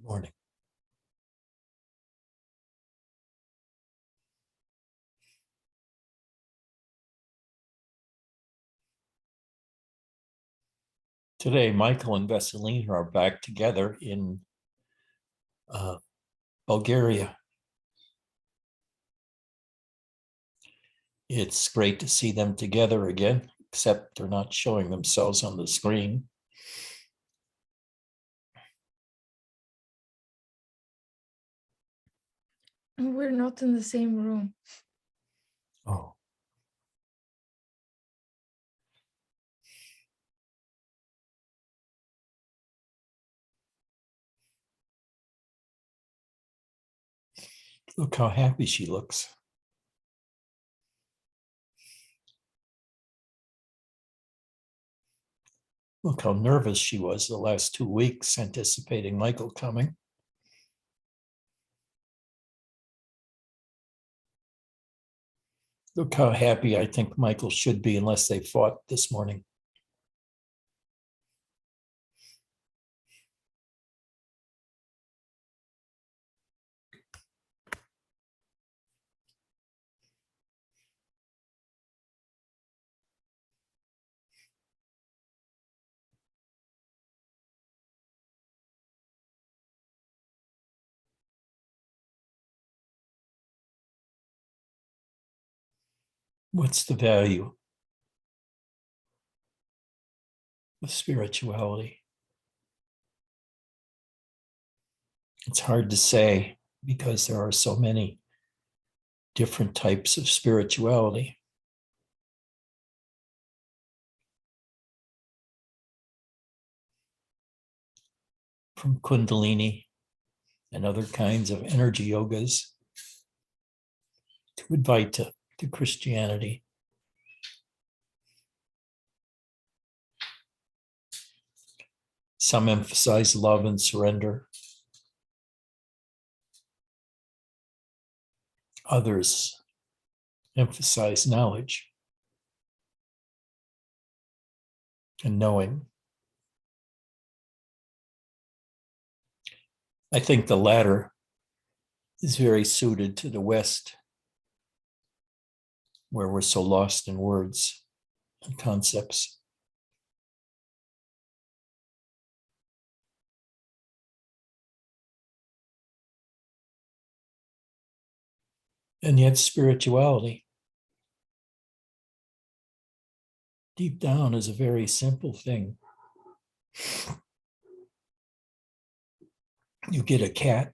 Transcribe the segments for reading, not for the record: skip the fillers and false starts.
Morning. Today, Michael and Veselina are back together in Bulgaria. It's great to see them together again, except they're not showing themselves on the screen. We're not in the same room. Oh. Look how happy she looks. Look how nervous she was the last 2 weeks, anticipating Michael coming. Look how happy I think Michael should be, unless they fought this morning. What's the value of spirituality? It's hard to say because there are so many different types of spirituality. From Kundalini and other kinds of energy yogas to Advaita, to Christianity. Some emphasize love and surrender. Others emphasize knowledge and knowing. I think the latter is very suited to the West, where we're so lost in words and concepts. And yet spirituality, deep down, is a very simple thing. You get a cat,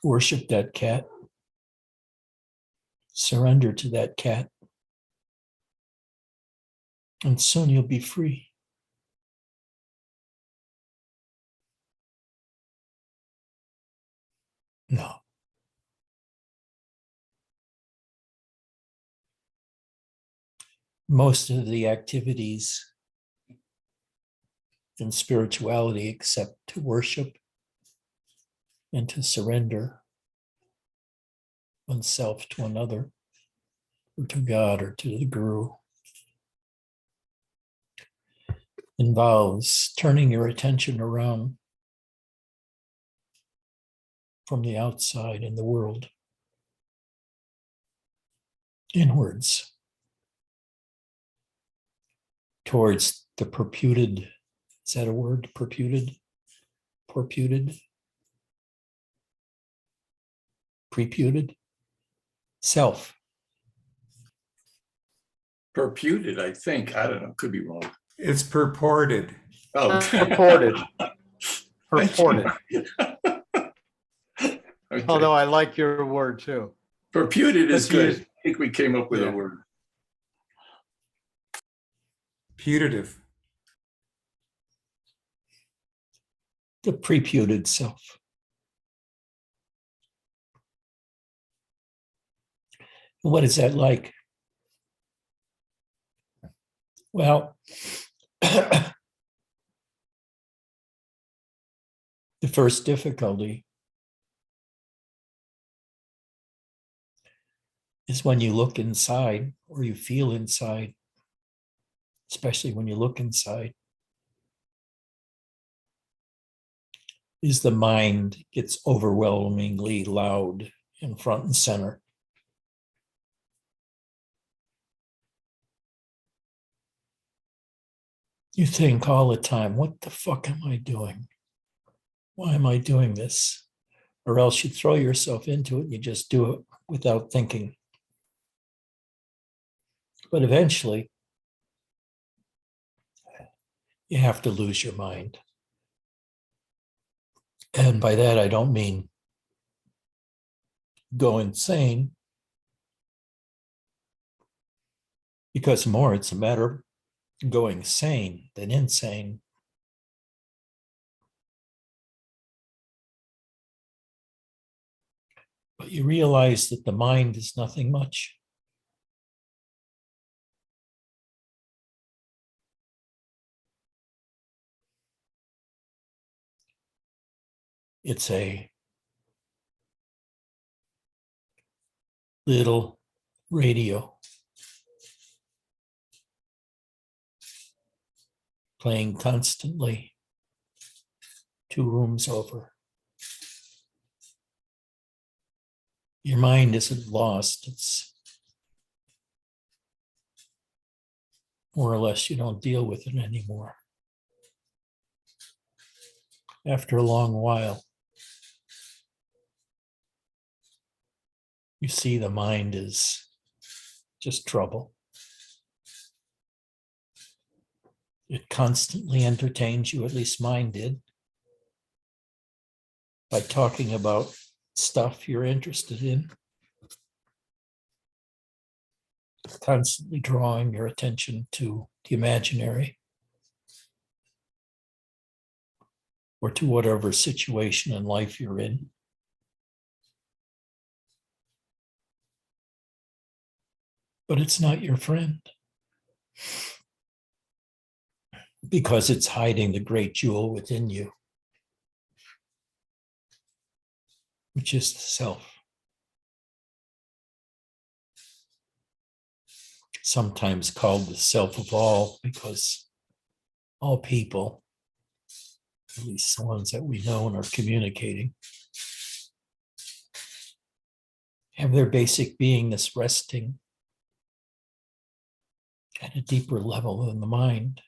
worship that cat, surrender to that cat, and soon you'll be free. No. Most of the activities in spirituality, except to worship and to surrender oneself to another, or to God, or to the Guru, involves turning your attention around from the outside in the world, inwards, towards the perputed, is that a word? Perputed? Porputed? Preputed? Self. Perputed, I think. I don't know. Could be wrong. It's purported. Oh, Purported. Purported. Okay. Although I like your word too. Perputed is Let's good. use- I think we came up with a word. Putative. The preputed self. What is that like? Well, the first difficulty is when you look inside, or you feel inside, especially when you look inside. is the mind gets overwhelmingly loud and front and center. You think all the time, what the fuck am I doing? Why am I doing this? Or else you throw yourself into it and you just do it without thinking. But eventually, you have to lose your mind. And by that, I don't mean go insane, because more it's a matter of going sane than insane. But you realize that the mind is nothing much. It's a little radio playing constantly 2 rooms over. Your mind isn't lost. It's more or less you don't deal with it anymore. After a long while, you see the mind is just trouble. It constantly entertains you, at least mine did, by talking about stuff you're interested in, constantly drawing your attention to the imaginary or to whatever situation in life you're in. But it's not your friend, because it's hiding the great jewel within you, which is the self. Sometimes called the self of all, because all people, at least the ones that we know and are communicating, have their basic beingness resting at a deeper level than the mind.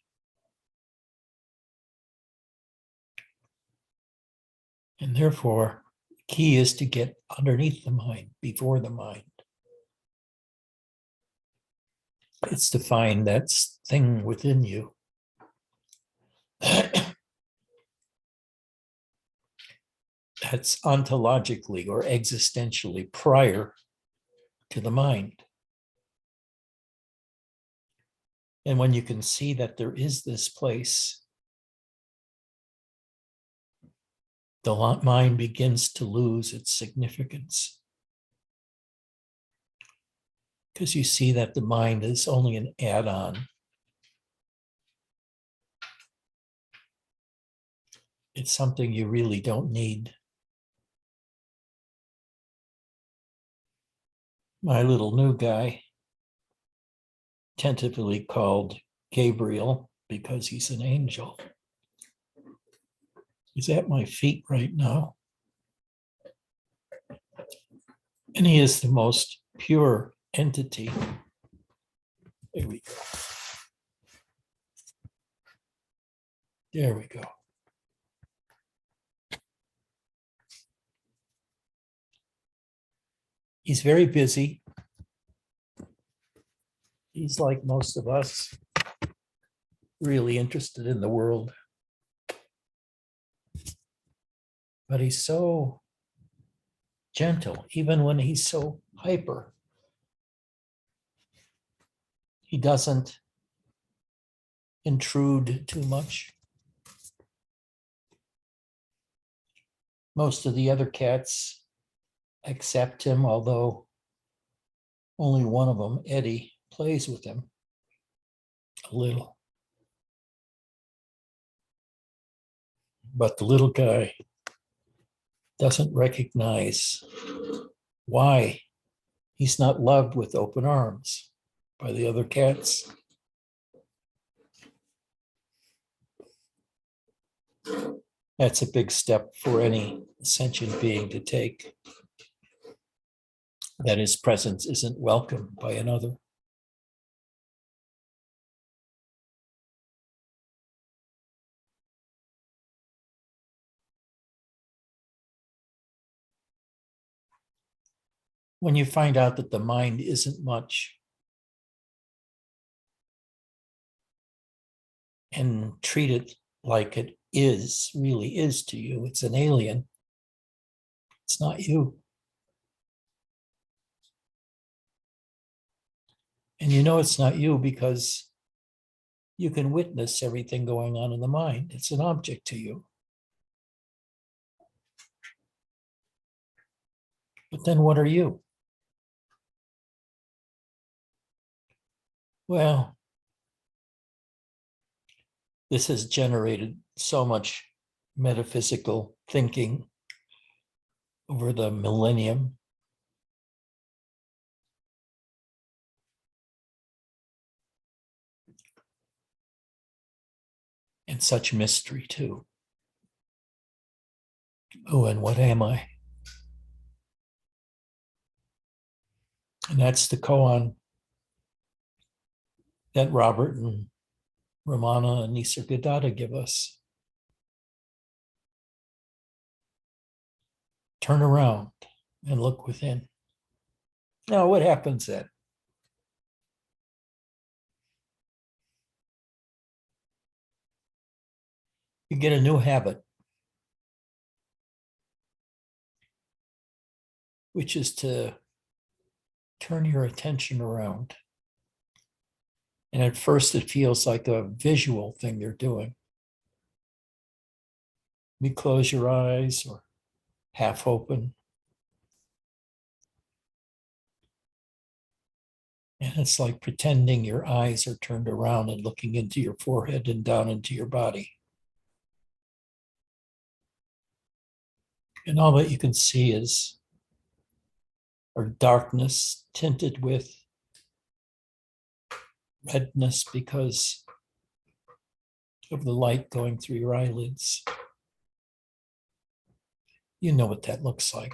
And therefore, the key is to get underneath the mind, before the mind. It's to find that thing within you that's ontologically or existentially prior to the mind. And when you can see that there is this place, the mind begins to lose its significance. Because you see that the mind is only an add-on. It's something you really don't need. My little new guy, tentatively called Gabriel because he's an angel, is at my feet right now. And he is the most pure entity. There we go. There we go. He's very busy. He's like most of us, really interested in the world. But he's so gentle, even when he's so hyper. He doesn't intrude too much. Most of the other cats accept him, although only one of them, Eddie, plays with him a little. But the little guy doesn't recognize why he's not loved with open arms by the other cats. That's a big step for any sentient being to take. That his presence isn't welcomed by another. When you find out that the mind isn't much, and treat it like it is, really is to you, it's an alien. It's not you. And you know it's not you because you can witness everything going on in the mind. It's an object to you. But then what are you? Well, this has generated so much metaphysical thinking over the millennium. And such mystery too. Oh, and what am I? And that's the koan that Robert and Ramana and Nisargadatta give us. Turn around and look within. Now, what happens then? You get a new habit, which is to turn your attention around. And at first, it feels like a visual thing you're doing. You close your eyes or half open. And it's like pretending your eyes are turned around and looking into your forehead and down into your body. And all that you can see is or darkness tinted with redness because of the light going through your eyelids. You know what that looks like.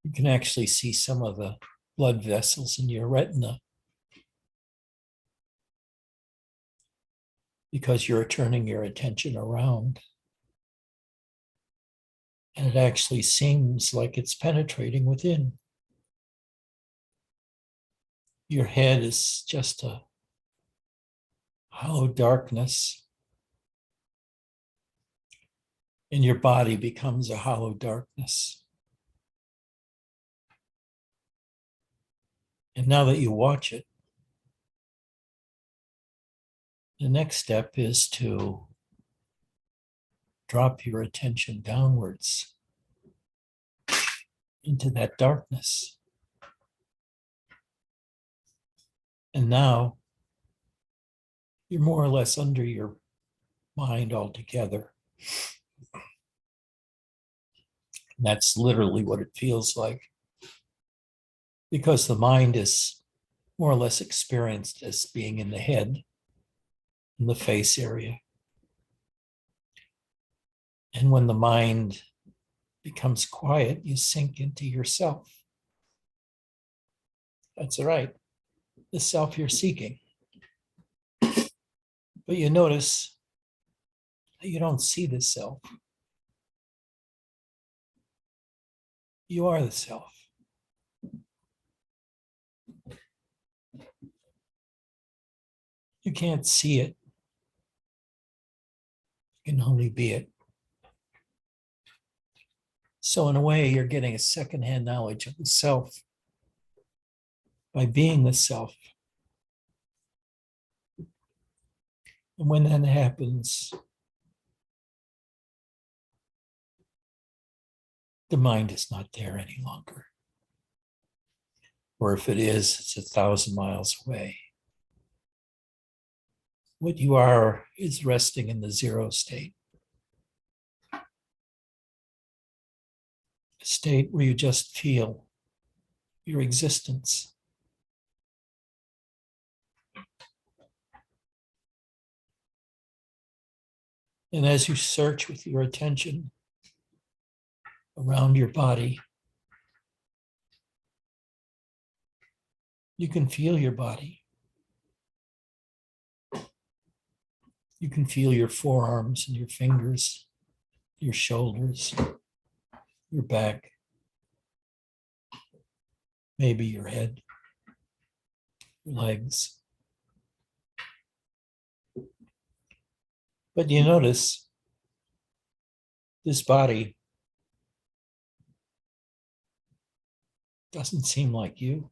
You can actually see some of the blood vessels in your retina because you're turning your attention around. And it actually seems like it's penetrating within. Your head is just a hollow darkness, and your body becomes a hollow darkness. And now that you watch it, the next step is to drop your attention downwards into that darkness. And now you're more or less under your mind altogether. And that's literally what it feels like. Because the mind is more or less experienced as being in the head, in the face area. And when the mind becomes quiet, you sink into yourself. That's right, the self you're seeking. But you notice that you don't see the self. You are the self. You can't see it. You can only be it. So in a way, you're getting a secondhand knowledge of the self by being the self. And when that happens, the mind is not there any longer. Or if it is, it's 1,000 miles away. What you are is resting in the zero state. A state where you just feel your existence. And as you search with your attention around your body, you can feel your body. You can feel your forearms and your fingers, your shoulders, your back, maybe your head, your legs. But you notice this body doesn't seem like you,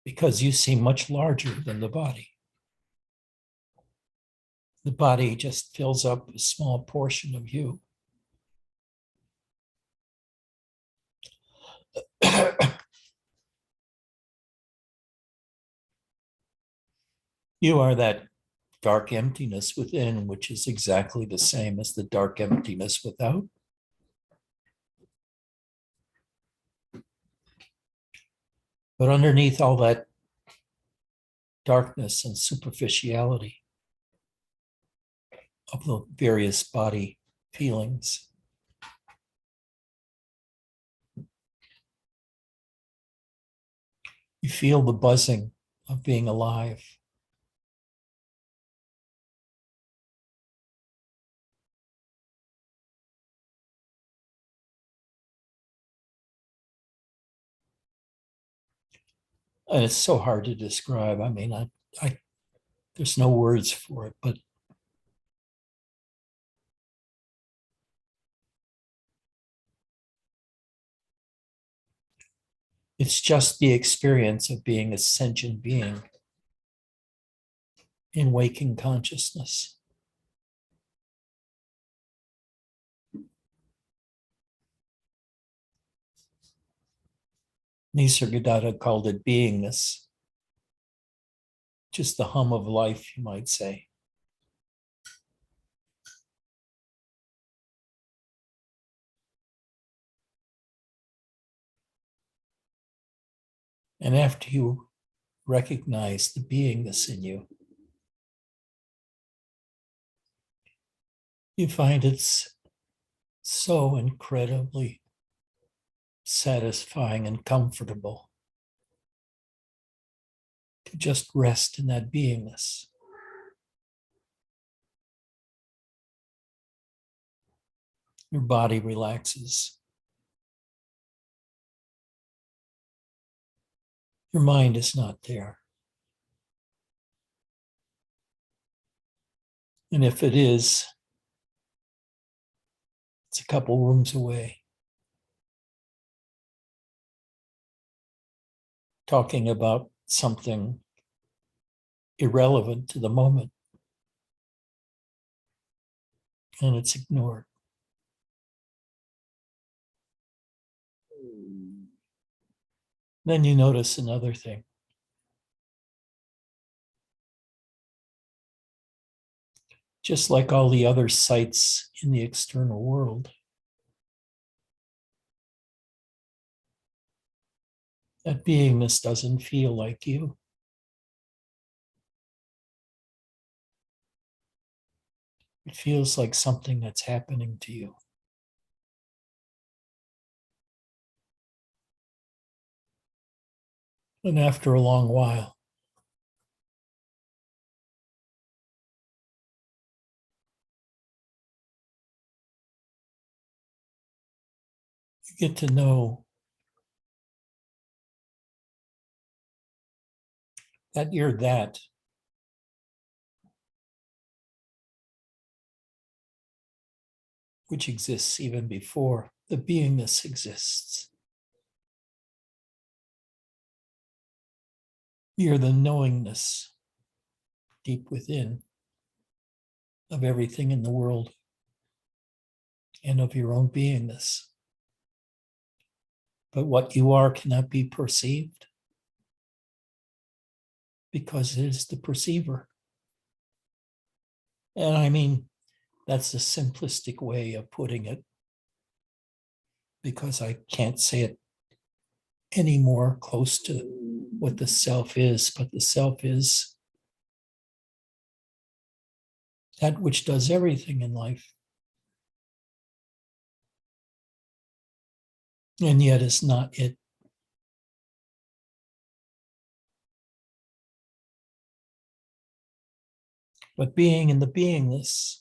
because you seem much larger than the body. The body just fills up a small portion of you. You are that dark emptiness within, which is exactly the same as the dark emptiness without. But underneath all that darkness and superficiality of the various body feelings, you feel the buzzing of being alive. And it's so hard to describe. I mean, there's no words for it, but it's just the experience of being a sentient being in waking consciousness. Nisargadatta called it beingness, just the hum of life, you might say. And after you recognize the beingness in you, you find it's so incredibly satisfying and comfortable to just rest in that beingness. Your body relaxes. Your mind is not there. And if it is, it's a couple rooms away, talking about something irrelevant to the moment, and it's ignored. Then you notice another thing. Just like all the other sights in the external world, that beingness doesn't feel like you. It feels like something that's happening to you. And after a long while, you get to know that you're that. Which exists even before the beingness exists. You're the knowingness deep within of everything in the world and of your own beingness. But what you are cannot be perceived because it is the perceiver. And I mean, that's the simplistic way of putting it, because I can't say it any more close to what the self is, but the self is that which does everything in life, and yet is not it. But being in the beingness,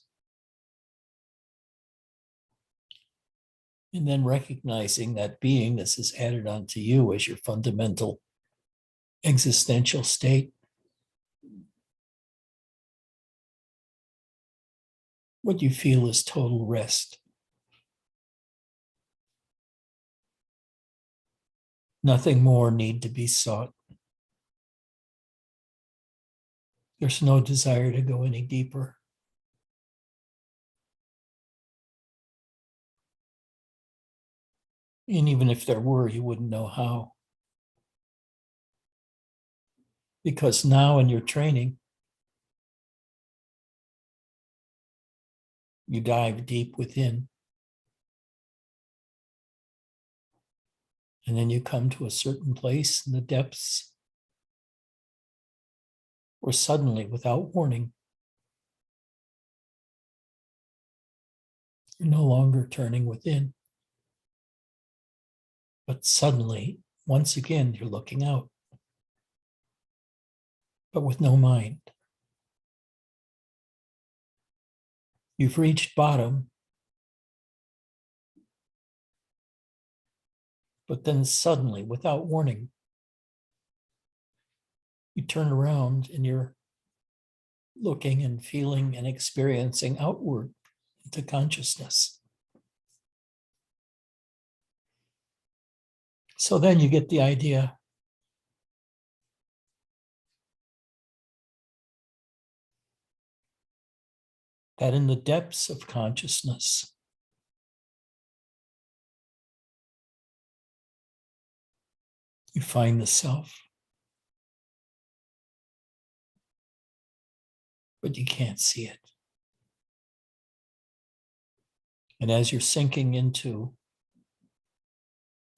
and then recognizing that beingness is added onto you as your fundamental existential state. What you feel is total rest. Nothing more need to be sought. There's no desire to go any deeper. And even if there were, you wouldn't know how. Because now in your training, you dive deep within. And then you come to a certain place in the depths where suddenly, without warning, you're no longer turning within. But suddenly, once again, you're looking out, but with no mind. You've reached bottom, but then suddenly, without warning, you turn around and you're looking and feeling and experiencing outward into consciousness. So then you get the idea that in the depths of consciousness, you find the self, but you can't see it. And as you're sinking into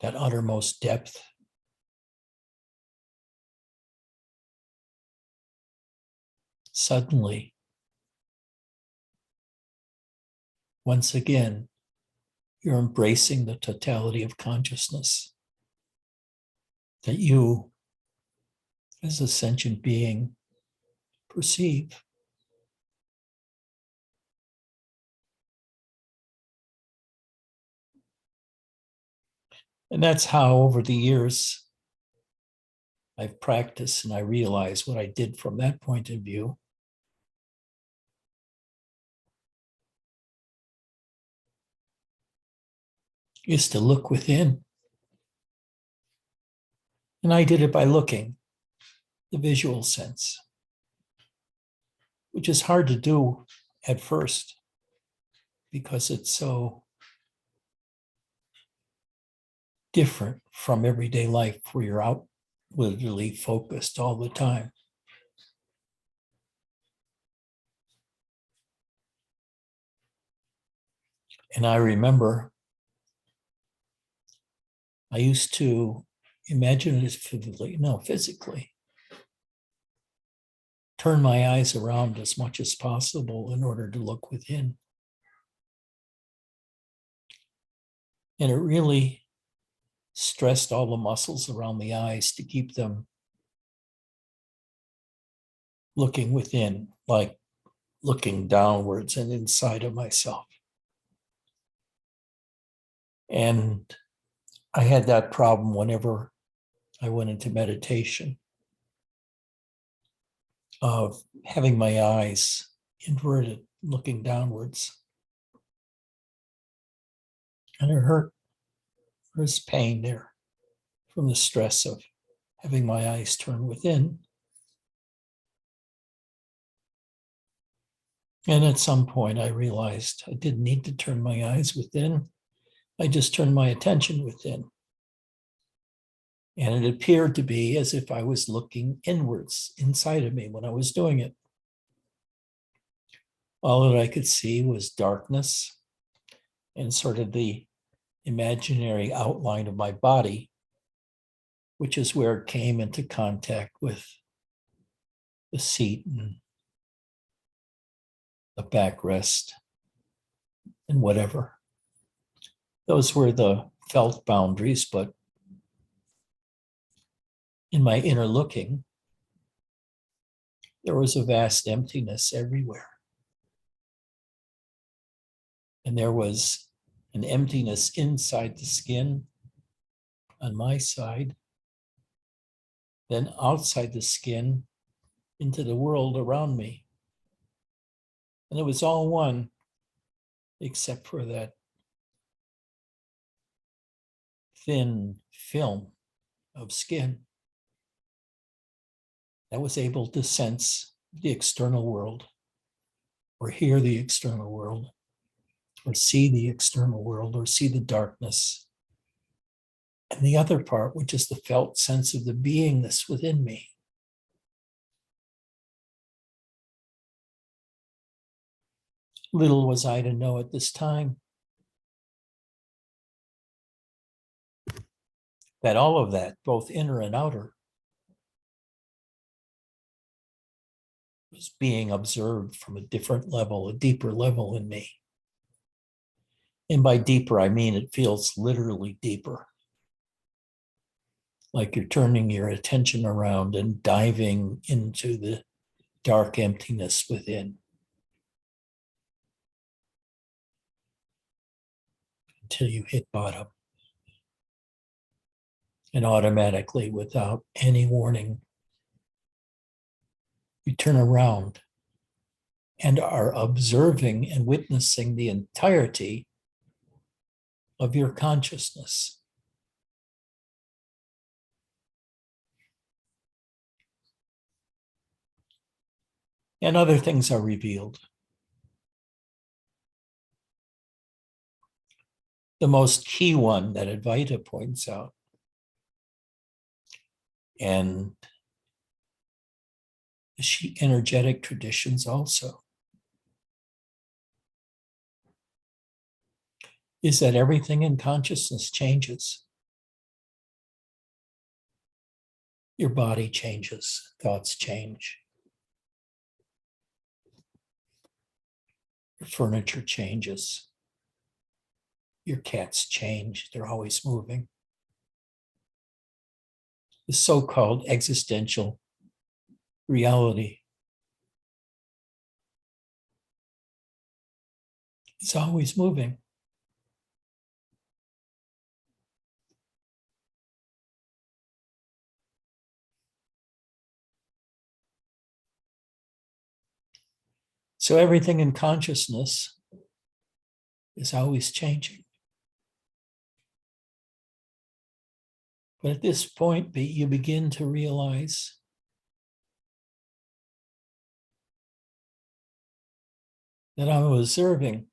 that uttermost depth, suddenly, once again, you're embracing the totality of consciousness that you, as a sentient being, perceive. And that's how, over the years, I've practiced and I realize what I did from that point of view. Is to look within. And I did it by looking, the visual sense, which is hard to do at first because it's so different from everyday life where you're outwardly focused all the time. And I remember I used to physically, turn my eyes around as much as possible in order to look within. And it really stressed all the muscles around the eyes to keep them looking within, like looking downwards and inside of myself. And I had that problem whenever I went into meditation of having my eyes inverted, looking downwards. And it hurt. There's pain there from the stress of having my eyes turn within. And at some point I realized I didn't need to turn my eyes within. I just turned my attention within. And it appeared to be as if I was looking inwards, inside of me when I was doing it. All that I could see was darkness and sort of the imaginary outline of my body, which is where it came into contact with the seat and a backrest, and whatever. Those were the felt boundaries, but in my inner looking, there was a vast emptiness everywhere. And there was an emptiness inside the skin on my side, then outside the skin into the world around me. And it was all one, except for that thin film of skin that was able to sense the external world, or hear the external world, or see the external world, or see the darkness. And the other part, which is the felt sense of the beingness within me. Little was I to know at this time that all of that, both inner and outer, was being observed from a different level, a deeper level in me. And by deeper, I mean it feels literally deeper. Like you're turning your attention around and diving into the dark emptiness within. Until you hit bottom. And automatically, without any warning, you turn around and are observing and witnessing the entirety of your consciousness. And other things are revealed. The most key one that Advaita points out, and the energetic traditions also, is that everything in consciousness changes. Your body changes, thoughts change. Your furniture changes. Your cats change, they're always moving. The so-called existential reality is always moving. So everything in consciousness is always changing. But at this point, you begin to realize that I'm observing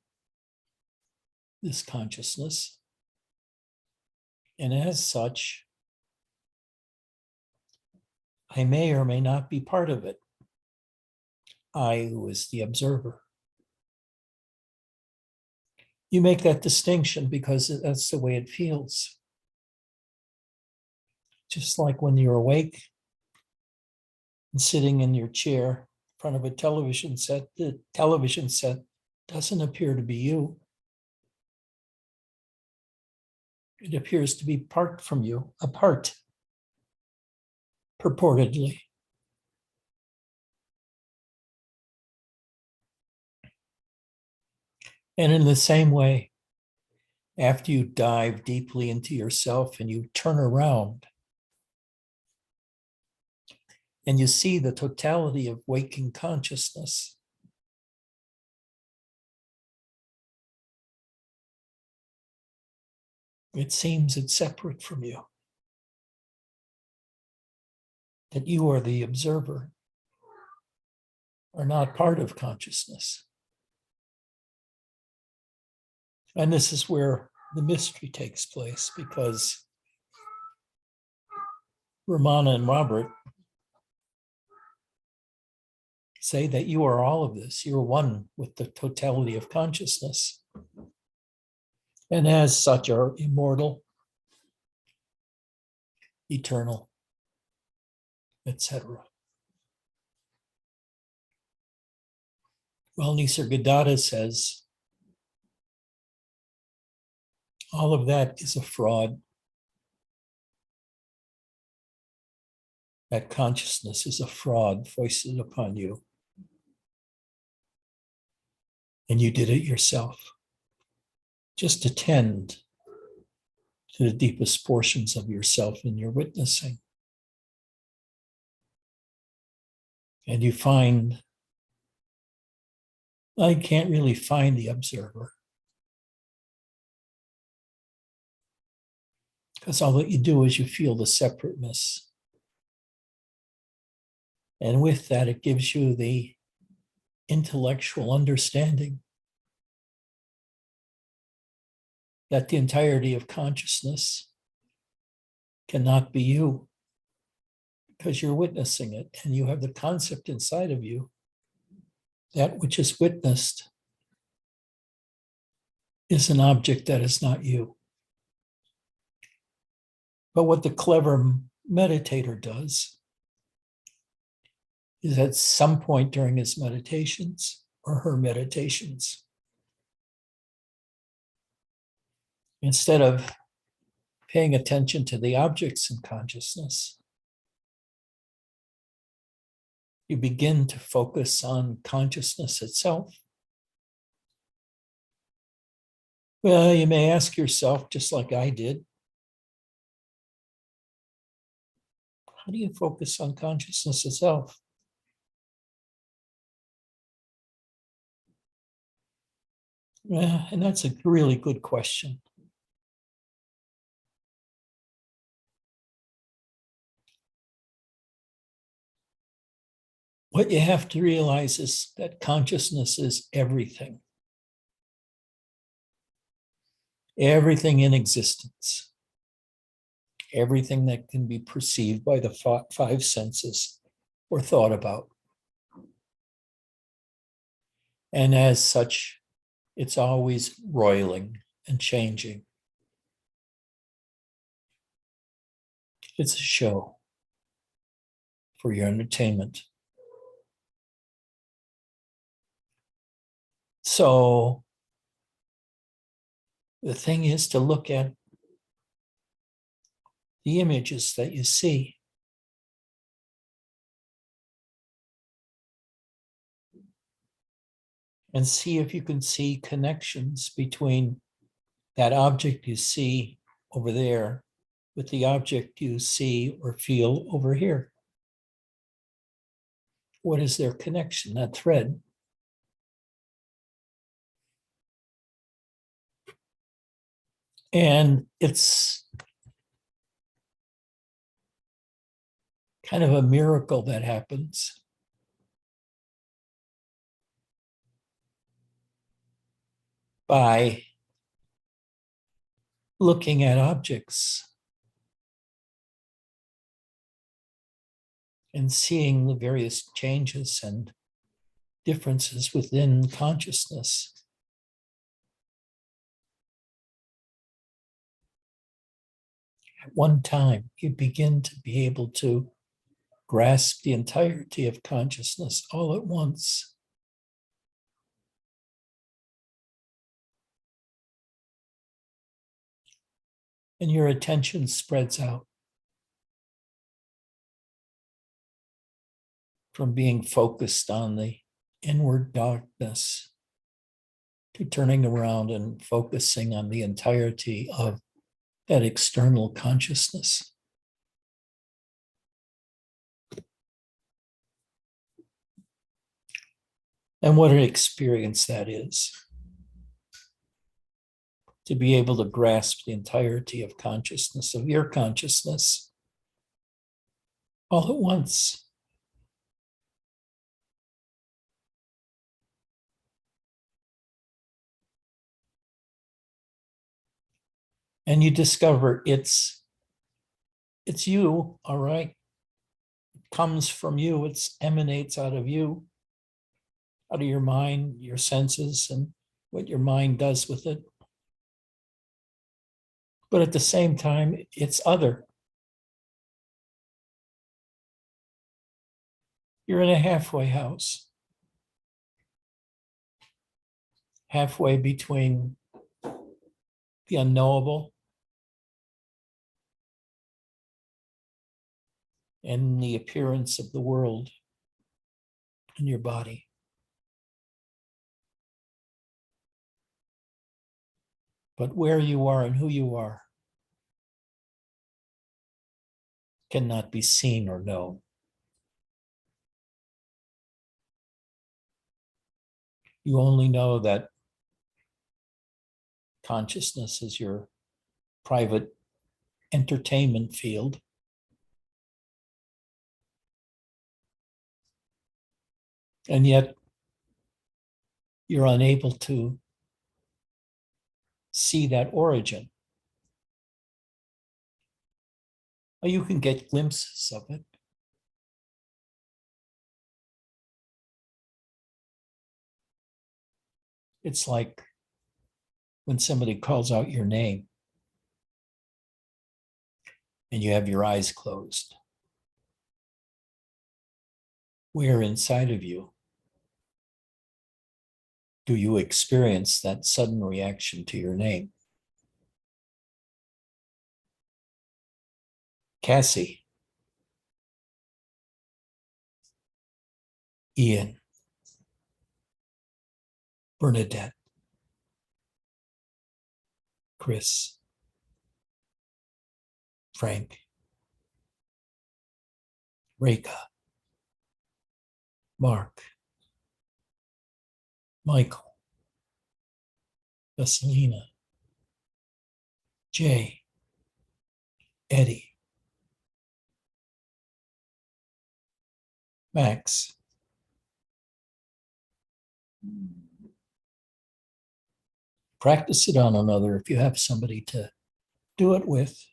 this consciousness, and as such, I may or may not be part of it. I, who is the observer. You make that distinction because that's the way it feels. Just like when you're awake and sitting in your chair in front of a television set, the television set doesn't appear to be you. It appears to be apart from you, apart, purportedly. And in the same way, after you dive deeply into yourself and you turn around and you see the totality of waking consciousness, it seems it's separate from you. That you are the observer, are not part of consciousness. And this is where the mystery takes place, because Ramana and Robert say that you are all of this. You're one with the totality of consciousness. And as such are immortal, eternal, etc. Well, Nisargadatta says, all of that is a fraud. That consciousness is a fraud foisted upon you. And you did it yourself. Just attend to the deepest portions of yourself in your witnessing. And you find, I can't really find the observer. Because all that you do is you feel the separateness. And with that, it gives you the intellectual understanding that the entirety of consciousness cannot be you, because you're witnessing it and you have the concept inside of you. That which is witnessed is an object that is not you. But what the clever meditator does is at some point during his meditations or her meditations, instead of paying attention to the objects in consciousness, you begin to focus on consciousness itself. Well, you may ask yourself, just like I did, how do you focus on consciousness itself? Yeah, and that's a really good question. What you have to realize is that consciousness is everything. Everything in existence. Everything that can be perceived by the five senses or thought about. And as such, it's always roiling and changing. It's a show for your entertainment. So the thing is to look at the images that you see. And see if you can see connections between that object you see over there with the object you see or feel over here. What is their connection, that thread? And it's kind of a miracle that happens. By looking at objects and seeing the various changes and differences within consciousness. At one time, you begin to be able to grasp the entirety of consciousness all at once. And your attention spreads out from being focused on the inward darkness to turning around and focusing on the entirety of that external consciousness. And what an experience that is. To be able to grasp the entirety of consciousness, of your consciousness, all at once. And you discover it's you, all right? It comes from you, it emanates out of you, out of your mind, your senses, and what your mind does with it. But at the same time, it's other. You're in a halfway house. halfway between the unknowable and the appearance of the world in your body. But where you are and who you are cannot be seen or known. You only know that consciousness is your private entertainment field. And yet you're unable to see that origin. Well, you can get glimpses of it. It's like when somebody calls out your name and you have your eyes closed. Where inside of you do you experience that sudden reaction to your name? Cassie, Ian, Bernadette, Chris, Frank, Reka, Mark, Michael, Vasilina, Jay, Eddie, Max. Practice it on another if you have somebody to do it with.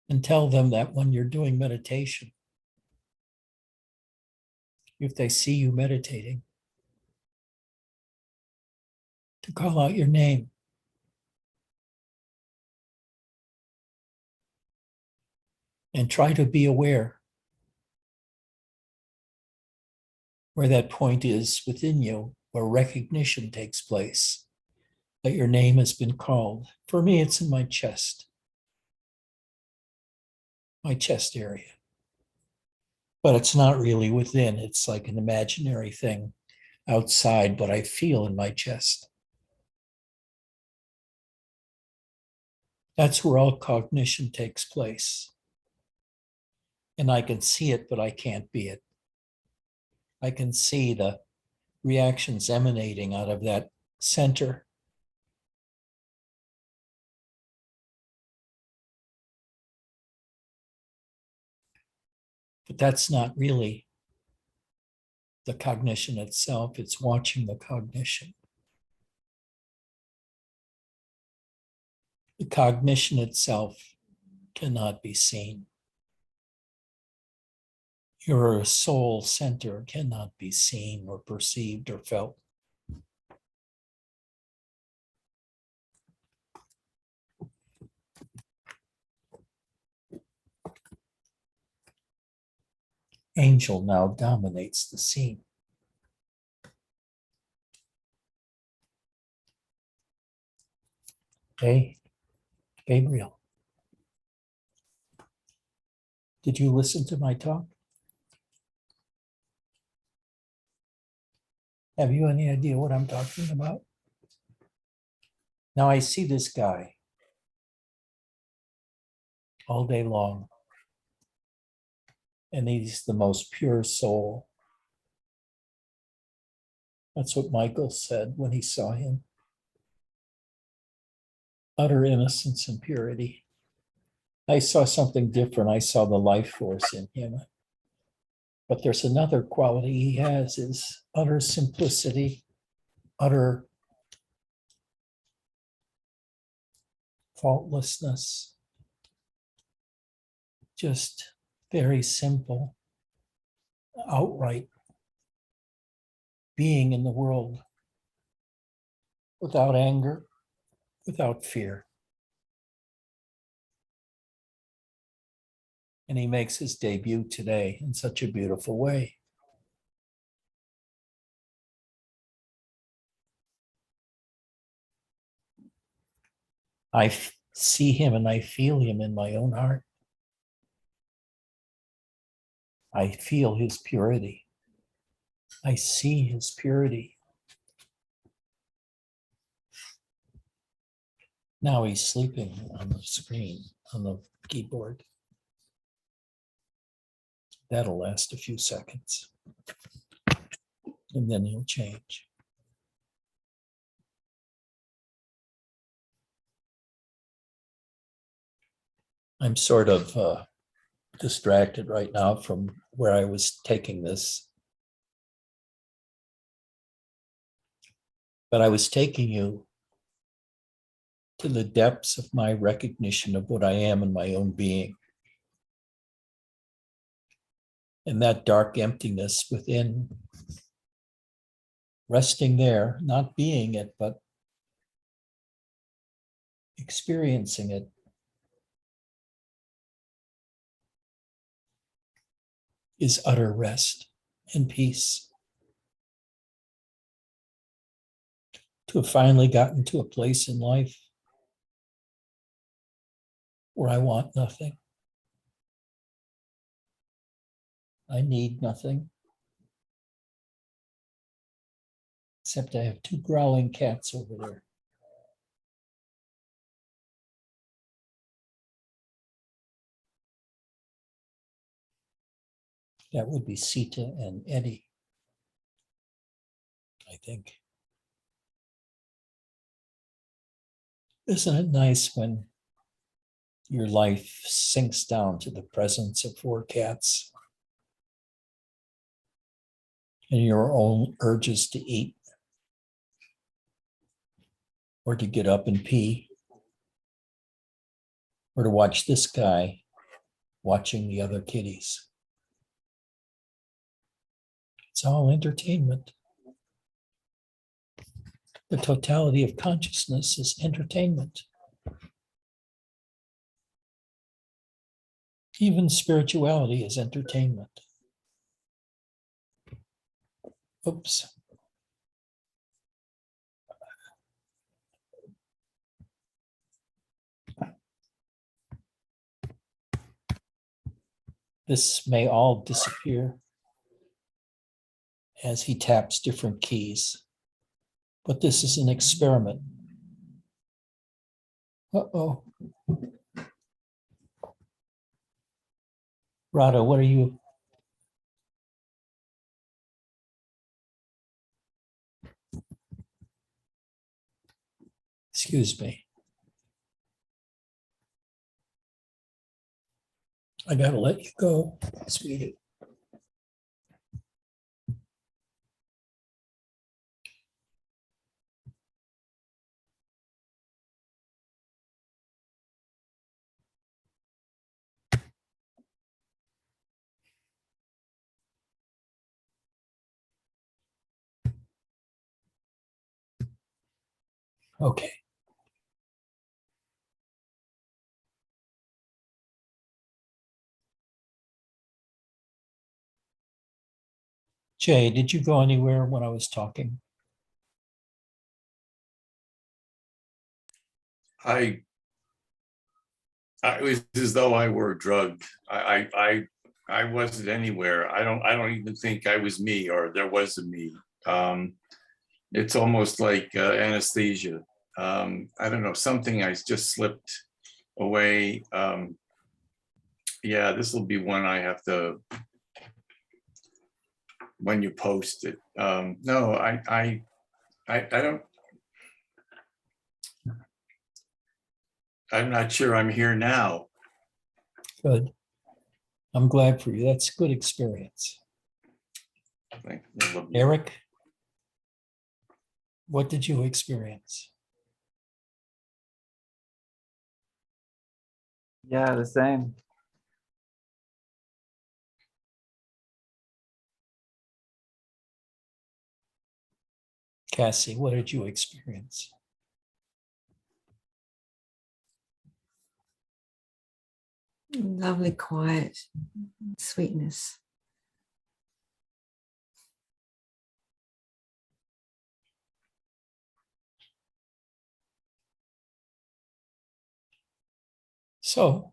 And tell them that when you're doing meditation, if they see you meditating, to call out your name. And try to be aware where that point is within you, where recognition takes place, that your name has been called. For me, it's in my chest area. But it's not really within. It's like an imaginary thing outside, but I feel in my chest. That's where all cognition takes place. And I can see it, but I can't be it. I can see the reactions emanating out of that center. But that's not really the cognition itself. It's watching the cognition. The cognition itself cannot be seen. Your soul center cannot be seen or perceived or felt. Angel now dominates the scene. Hey, Gabriel, did you listen to my talk? Have you any idea what I'm talking about? Now I see this guy all day long, and he's the most pure soul. That's what Michael said when he saw him. Utter innocence and purity. I saw something different. I saw the life force in him. But there's another quality he has, is utter simplicity, utter faultlessness. Just very simple, outright being in the world without anger, without fear. And he makes his debut today in such a beautiful way. see him and I feel him in my own heart. I feel his purity. I see his purity. Now he's sleeping on the screen, on the keyboard. That'll last a few seconds. And then he'll change. I'm sort of distracted right now from where I was taking this. But I was taking you to the depths of my recognition of what I am in my own being. And that dark emptiness within, resting there, not being it, but experiencing it. Is utter rest and peace. To have finally gotten to a place in life where I want nothing. I need nothing. Except I have two growling cats over there. That would be Sita and Eddie, I think. Isn't it nice when your life sinks down to the presence of four cats and your own urges to eat or to get up and pee or to watch this guy watching the other kitties? It's all entertainment. The totality of consciousness is entertainment. Even spirituality is entertainment. Oops. This may all disappear as he taps different keys, but this is an experiment. Uh-oh. Radha, what are you? Excuse me. I gotta let you go, sweetie. Okay. Jay, did you go anywhere when I was talking? It was as though I were drugged. I wasn't anywhere. I don't even think I was me or there was a me. It's almost like anesthesia. I don't know, something I just slipped away. Yeah, this will be one I have to, when you post it. No, I don't, I'm not sure I'm here now. Good. I'm glad for you. That's a good experience. Eric, what did you experience? Yeah, the same. Cassie, what did you experience? Lovely, quiet sweetness. So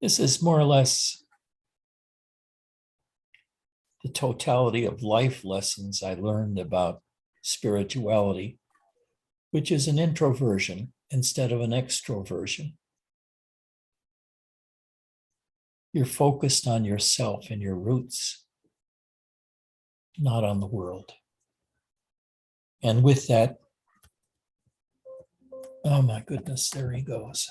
this is more or less the totality of life lessons I learned about spirituality, which is an introversion instead of an extroversion. You're focused on yourself and your roots, not on the world. And with that, oh my goodness, there he goes.